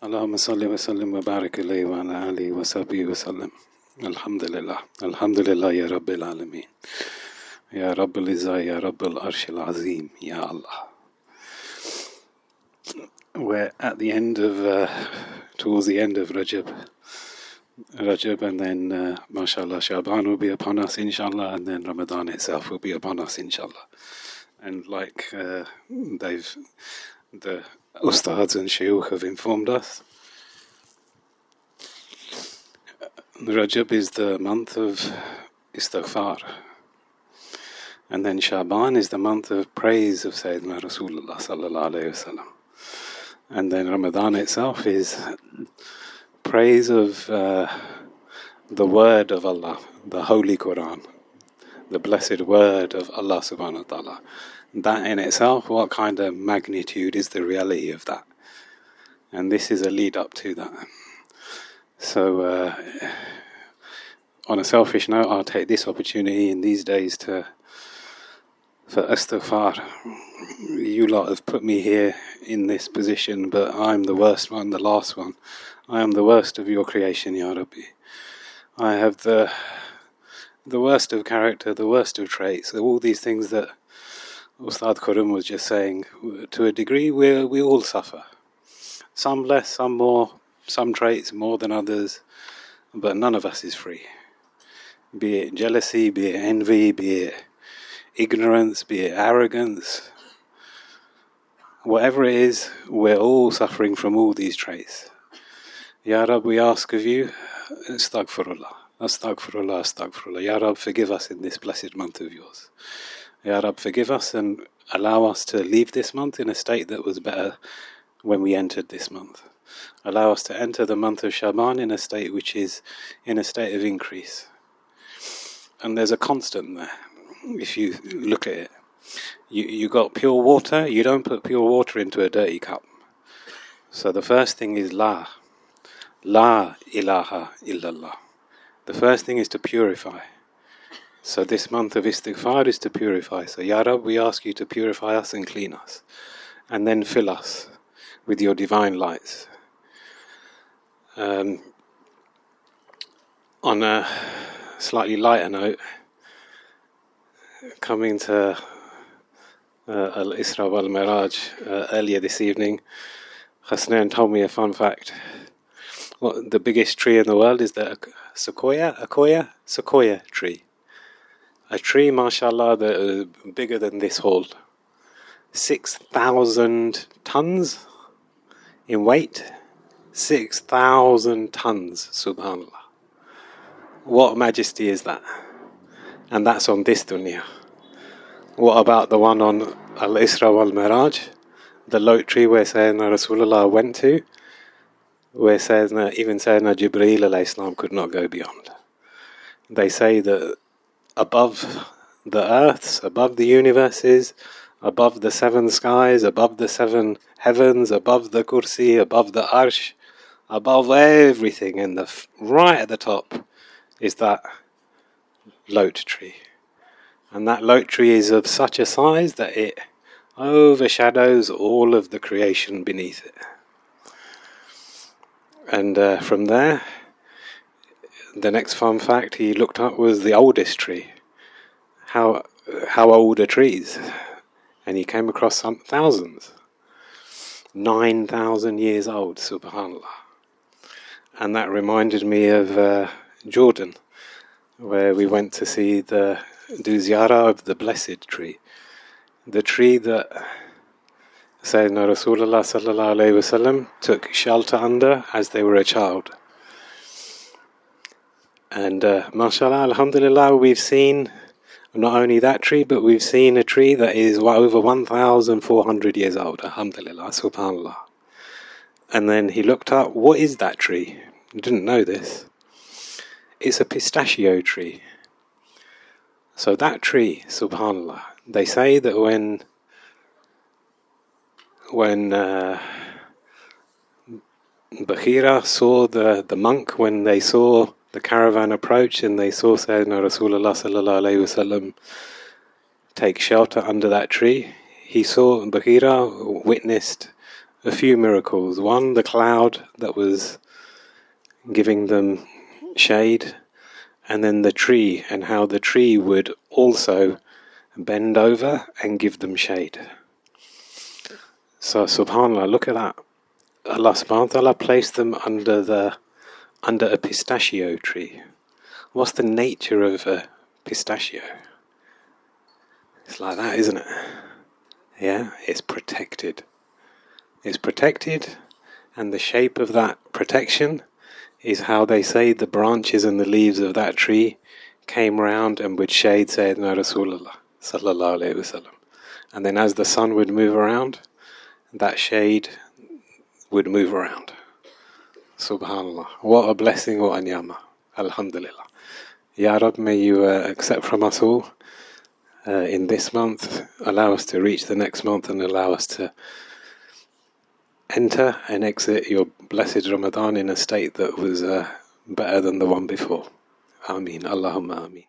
اللهم صل وسلم وبارك عليه وعلى آله وصحبه وسلم. Alhamdulillah. Alhamdulillah ya Rabbil Alameen. Ya Rabbil Izzah, Ya Rabbil Arshil Azim, Ya Allah. We're at the end of, towards the end of Rajab, and then, mashallah, Sha'ban will be upon us, inshallah, and then Ramadan itself will be upon us, inshallah. And like the ustads and shuyukh have informed us, Rajab is the month of istighfar, and then Sha'ban is the month of praise of Sayyiduna Rasulullah sallallahu alayhi wasallam, and then Ramadan itself is praise of the word of Allah, the Holy Qur'an, the blessed word of Allah subhanahu wa ta'ala. That in itself, what kind of magnitude is the reality of that? And this is a lead up to that. So, on a selfish note, I'll take this opportunity in these days for istighfar. You lot have put me here in this position, but I'm the worst one, the last one. I am the worst of your creation, Ya Rabbi. I have the worst of character, the worst of traits, all these things that Ustad Qurum was just saying. To a degree, we all suffer. Some less, some more, some traits more than others, but none of us is free. Be it jealousy, be it envy, be it ignorance, be it arrogance, whatever it is, we're all suffering from all these traits. Ya Rab, we ask of you, astaghfirullah, astaghfirullah, astaghfirullah. Ya Rab, forgive us in this blessed month of yours. Ya Rab, forgive us and allow us to leave this month in a state that was better when we entered this month. Allow us to enter the month of Sha'ban in a state which is in a state of increase. And there's a constant there. If you look at it, you got pure water. You don't put pure water into a dirty cup. So the first thing is La ilaha illallah. The first thing is to purify. So this month of istighfar is to purify. So Ya Rab, we ask you to purify us and clean us, and then fill us with your divine lights. On a slightly lighter note, coming to Al-Isra wal-Miraj earlier this evening, Hasnain told me a fun fact. The biggest tree in the world is the sequoia tree. A tree, mashallah, that is bigger than this hall. 6,000 tons in weight. 6,000 tons, subhanallah. What majesty is that? And that's on this dunya. What about the one on Al-Isra wal-Miraj? The lote tree where Sayyiduna Rasulullah went to, where even Sayyiduna Jibreel alayhi salam could not go beyond. They say that above the earths, above the universes, above the seven skies, above the seven heavens, above the kursi, above the arsh, above everything, and right at the top is that lote tree. And that lote tree is of such a size that it overshadows all of the creation beneath it. And from there, the next fun fact he looked up was the oldest tree. How old are trees? And he came across some thousands. 9,000 years old, subhanallah. And that reminded me of Jordan, where we went to do ziyarah of the blessed tree. The tree that Sayyiduna Rasulullah sallallahu alayhi wasallam took shelter under as they were a child. And mashallah, alhamdulillah, we've seen not only that tree, but we've seen a tree that is over 1,400 years old, alhamdulillah, subhanallah. And then he looked up, what is that tree? He didn't know this. It's a pistachio tree. So that tree, subhanallah, they say that when Bakhira saw the monk, when they saw the caravan approach and they saw Sayyidina Rasulullah sallallahu alayhi wasallam take shelter under that tree, Bakhira witnessed a few miracles. One, the cloud that was giving them shade, and then the tree, and how the tree would also bend over and give them shade. So subhanAllah, look at that. Allah subhanahu wa ta'ala placed them under a pistachio tree. What's the nature of a pistachio? It's like that, isn't it? Yeah, it's protected. It's protected, and the shape of that protection is how they say the branches and the leaves of that tree came round and would shade Sayyiduna Rasulullah sallallahu alayhi wasallam. And then as the sun would move around, that shade would move around. Subhanallah. What a blessing, what a ni'mah. Alhamdulillah. Ya Rab, may you accept from us all in this month, allow us to reach the next month, and allow us to enter and exit your blessed Ramadan in a state that was better than the one before. Ameen. Allahumma ameen.